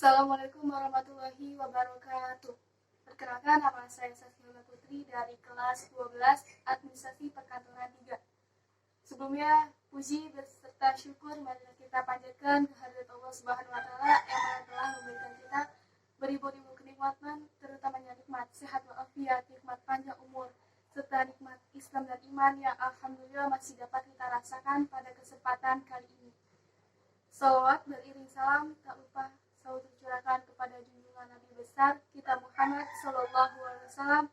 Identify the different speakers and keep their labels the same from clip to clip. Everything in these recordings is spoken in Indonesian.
Speaker 1: Assalamualaikum warahmatullahi wabarakatuh. Perkenalkan, nama saya Saskia Putri dari kelas 12 Administrasi Perkantoran 3. Sebelumnya, puji beserta syukur marilah kita panjatkan kehadirat Allah Subhanahu wa taala yang mana telah memberikan kita beribu-ribu kenikmatan, terutamanya nikmat sehat walafiat, nikmat panjang umur, serta nikmat Islam dan iman yang alhamdulillah masih dapat kita rasakan pada kesempatan kali ini. Salawat beriring salam tak lupa selalu tercurahkan kepada junjungan Nabi besar kita Muhammad Sallallahu Alaihi Wasallam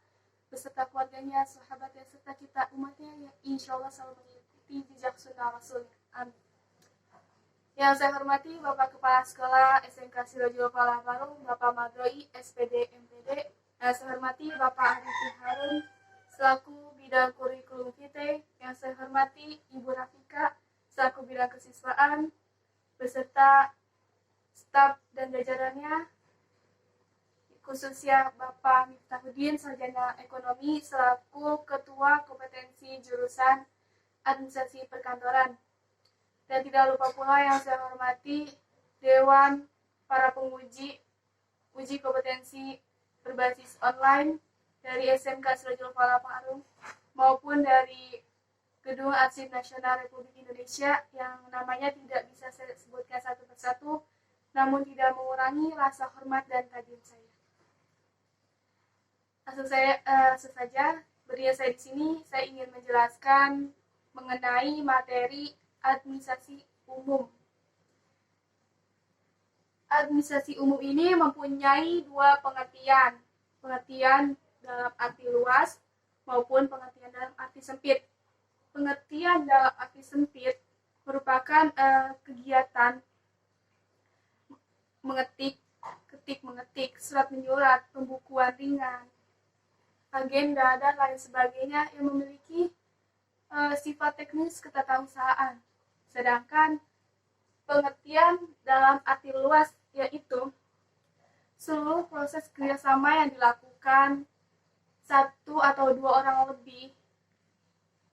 Speaker 1: beserta keluarganya, sahabatnya serta kita umatnya yang insya Allah selalu mengikuti jejak sunnah Rasul. Amin. Yang saya hormati Bapak Kepala Sekolah SMK Sirojul Falah Baru, Bapak Madroi SPD MPD. Yang saya hormati Bapak Arifin Harun selaku bidang kurikulum VT. Yang saya hormati Ibu Rafika selaku bidang kesiswaan beserta staf dan jajarannya, khususnya Bapak Miftahuddin, Sarjana Ekonomi, selaku Ketua Kompetensi Jurusan Administrasi Perkantoran. Dan tidak lupa pula yang saya hormati Dewan para penguji uji kompetensi berbasis online dari SMK Sirojul Falah Parung maupun dari Gedung Arsip Nasional Republik Indonesia yang namanya tidak bisa saya sebutkan satu persatu, namun tidak mengurangi rasa hormat dan kagum saya. Langsung saja berdiri saya di sini, saya ingin menjelaskan mengenai materi administrasi umum. Administrasi umum ini mempunyai dua pengertian dalam arti luas maupun pengertian dalam arti sempit. Pengertian dalam arti sempit merupakan kegiatan mengetik, surat menyurat, pembukuan ringan, agenda, dan lain sebagainya yang memiliki sifat teknis ketatausahaan. Sedangkan pengertian dalam arti luas yaitu seluruh proses kerjasama yang dilakukan satu atau dua orang lebih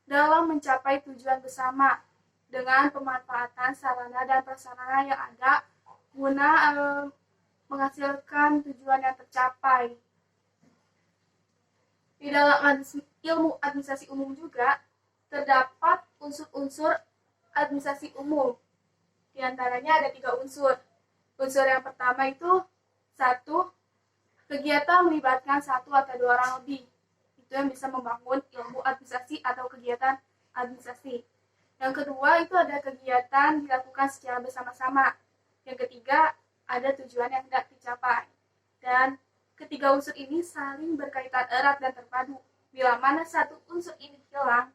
Speaker 1: dalam mencapai tujuan bersama dengan pemanfaatan sarana dan prasarana yang ada guna menghasilkan tujuan yang tercapai. Di dalam ilmu administrasi umum juga terdapat unsur-unsur administrasi umum. Di antaranya ada 3 unsur. Unsur yang pertama itu 1. Kegiatan melibatkan 1 atau 2 orang lebih. Itu yang bisa membangun ilmu administrasi atau kegiatan administrasi. Yang kedua itu ada kegiatan dilakukan secara bersama-sama. Yang ketiga ada tujuan yang hendak dicapai. Dan ketiga unsur ini saling berkaitan erat dan terpadu. Bila mana satu unsur ini hilang,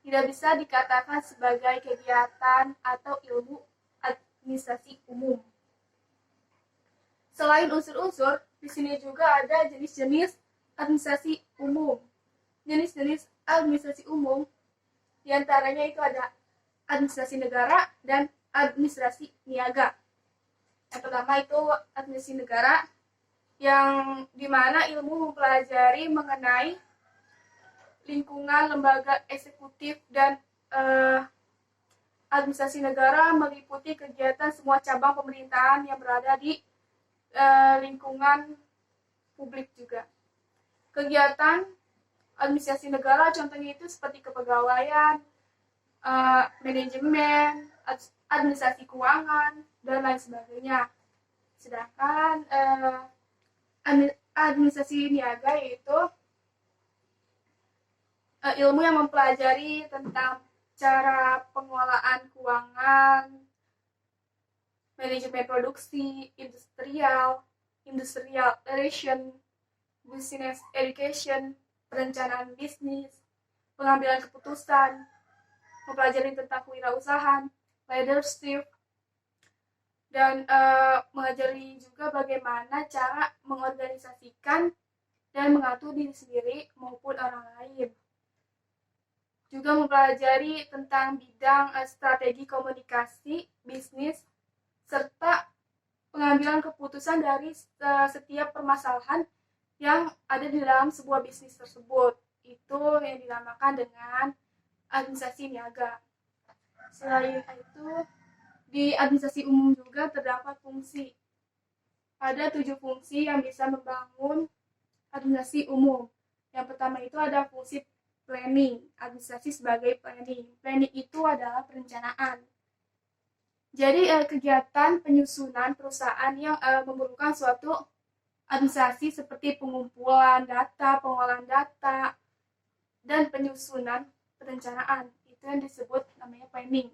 Speaker 1: tidak bisa dikatakan sebagai kegiatan atau ilmu administrasi umum. Selain unsur-unsur, di sini juga ada jenis-jenis administrasi umum. Jenis-jenis administrasi umum diantaranya itu ada administrasi negara dan administrasi niaga. Yang pertama itu administrasi negara, yang dimana ilmu mempelajari mengenai lingkungan lembaga eksekutif dan administrasi negara meliputi kegiatan semua cabang pemerintahan yang berada di lingkungan publik juga. Kegiatan administrasi negara contohnya itu seperti kepegawaian, manajemen, administrasi keuangan, dan lain sebagainya. Sedangkan administrasi niaga yaitu ilmu yang mempelajari tentang cara pengelolaan keuangan, manajemen produksi, industrial relation, business education, perencanaan bisnis, pengambilan keputusan, mempelajari tentang kewirausahaan, leadership, dan mengajari juga bagaimana cara mengorganisasikan dan mengatur diri sendiri maupun orang lain. Juga mempelajari tentang bidang strategi komunikasi, bisnis, serta pengambilan keputusan dari setiap permasalahan yang ada di dalam sebuah bisnis tersebut. Itu yang dinamakan dengan administrasi niaga. Selain itu, di administrasi umum juga terdapat fungsi. Ada 7 fungsi yang bisa membangun administrasi umum. Yang pertama itu ada fungsi planning, administrasi sebagai planning. Planning itu adalah perencanaan. Jadi kegiatan penyusunan perusahaan yang memerlukan suatu administrasi seperti pengumpulan data, pengolahan data, dan penyusunan perencanaan. Itu yang disebut namanya planning.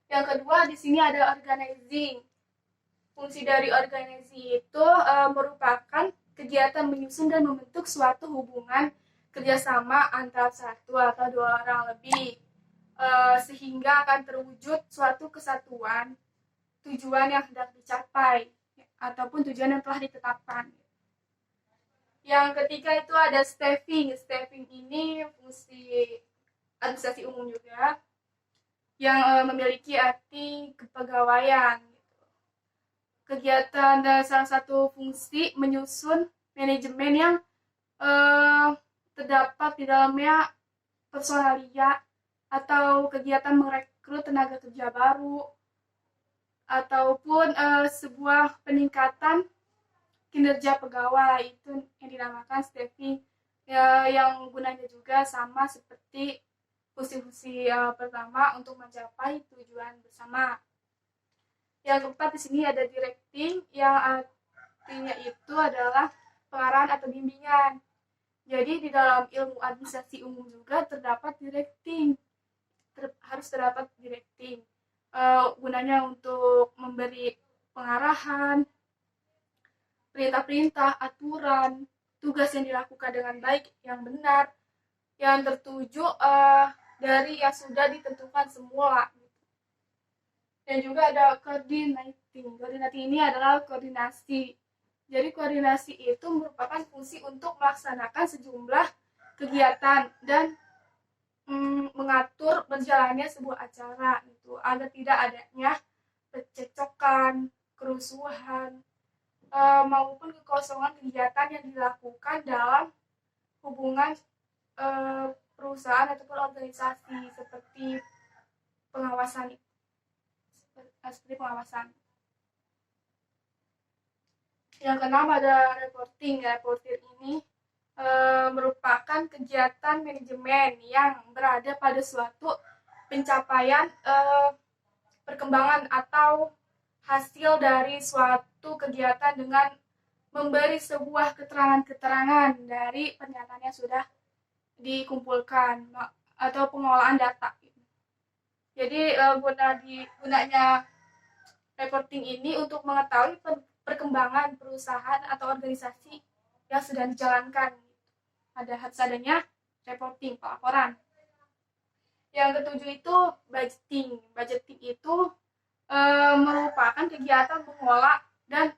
Speaker 1: Yang kedua di sini ada organizing. Fungsi dari organizing itu merupakan kegiatan menyusun dan membentuk suatu hubungan kerjasama antara satu atau dua orang lebih, sehingga akan terwujud suatu kesatuan tujuan yang hendak dicapai ataupun tujuan yang telah ditetapkan. Yang ketiga itu ada staffing. Staffing ini fungsi administrasi umum juga yang memiliki arti kepegawaian. Kegiatan dan salah satu fungsi menyusun manajemen yang terdapat di dalamnya personalia atau kegiatan merekrut tenaga kerja baru ataupun sebuah peningkatan kinerja pegawai, itu yang dinamakan staffing yang gunanya juga sama seperti fungsi-fungsi pertama untuk mencapai tujuan bersama. Yang keempat di sini ada directing yang artinya itu adalah pengarahan atau bimbingan. Jadi di dalam ilmu administrasi umum juga terdapat directing, harus terdapat directing. Gunanya untuk memberi pengarahan, perintah-perintah, aturan, tugas yang dilakukan dengan baik, yang benar, yang tertuju dari yang sudah ditentukan semula. Dan juga ada coordinating. Coordinating ini adalah koordinasi. Jadi koordinasi itu merupakan fungsi untuk melaksanakan sejumlah kegiatan dan mengatur berjalannya sebuah acara itu agar tidak adanya percekcokan, kerusuhan, maupun kekosongan kegiatan yang dilakukan dalam hubungan perusahaan ataupun organisasi seperti pengawasan. Yang keenam ada reporting. Reporting ini merupakan kegiatan manajemen yang berada pada suatu pencapaian perkembangan atau hasil dari suatu kegiatan dengan memberi sebuah keterangan-keterangan dari pernyataan yang sudah dikumpulkan atau pengolahan data. Jadi gunanya reporting ini untuk mengetahui perkembangan perusahaan atau organisasi yang sedang dijalankan. Harus adanya reporting, pelaporan. Yang ketujuh itu budgeting. Budgeting itu merupakan kegiatan mengolah dan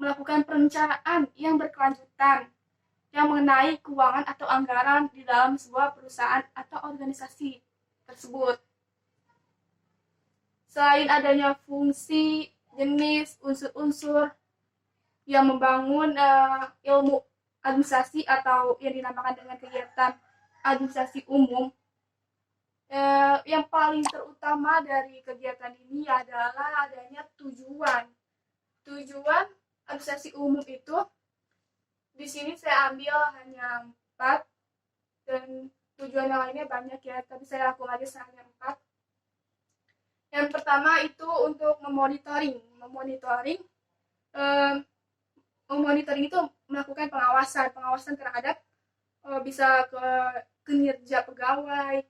Speaker 1: melakukan perencanaan yang berkelanjutan yang mengenai keuangan atau anggaran di dalam sebuah perusahaan atau organisasi tersebut. Selain adanya fungsi, jenis, unsur-unsur yang membangun ilmu administrasi atau yang dinamakan dengan kegiatan administrasi umum, yang paling terutama dari kegiatan ini adalah adanya tujuan. Tujuan administrasi umum itu di sini saya ambil hanya 4 dan tujuan yang lainnya banyak ya, tapi saya lakukan aja hanya 4. Yang pertama itu untuk memonitoring. Memonitoring itu melakukan pengawasan terhadap bisa ke kinerja pegawai,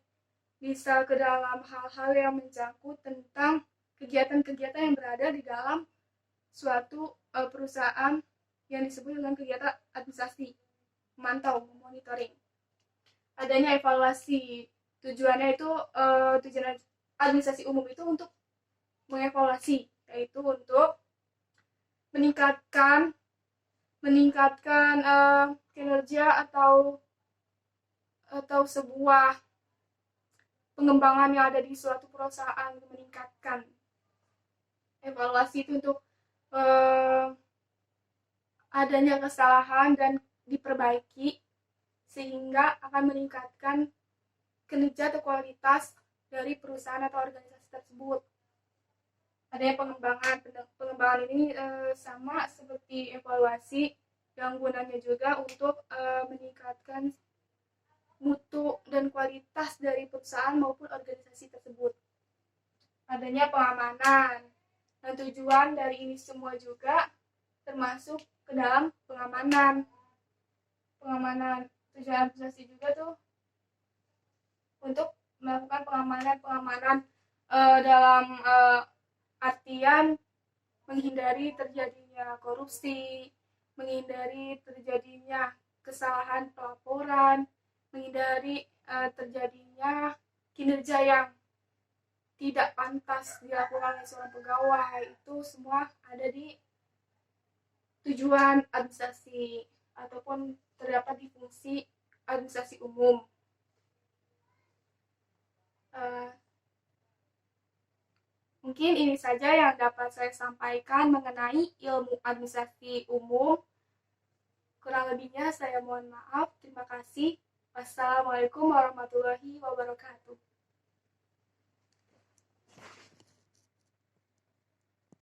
Speaker 1: bisa ke dalam hal-hal yang mencangkut tentang kegiatan-kegiatan yang berada di dalam suatu perusahaan yang disebut dengan kegiatan administrasi. Memantau, memonitoring. Adanya evaluasi. Tujuannya itu tujuan administrasi umum itu untuk mengevaluasi, yaitu untuk meningkatkan kinerja atau sebuah pengembangan yang ada di suatu perusahaan, meningkatkan. Evaluasi itu untuk adanya kesalahan dan diperbaiki sehingga akan meningkatkan kinerja atau kualitas dari perusahaan atau organisasi tersebut. adanya pengembangan. Pengembangan ini sama seperti evaluasi yang gunanya juga untuk meningkatkan mutu dan kualitas dari perusahaan maupun organisasi tersebut. Adanya pengamanan. Dan tujuan dari ini semua juga termasuk ke dalam pengamanan. Tujuan administrasi juga tuh untuk melakukan pengamanan dalam artian menghindari terjadinya korupsi, menghindari terjadinya kesalahan pelaporan, menghindari terjadinya kinerja yang tidak pantas dilakukan oleh seorang pegawai. Itu semua ada di tujuan administrasi ataupun terdapat di fungsi administrasi umum. Mungkin ini saja yang dapat saya sampaikan mengenai ilmu administrasi umum. Kurang lebihnya saya mohon maaf. Terima kasih. Wassalamualaikum warahmatullahi wabarakatuh.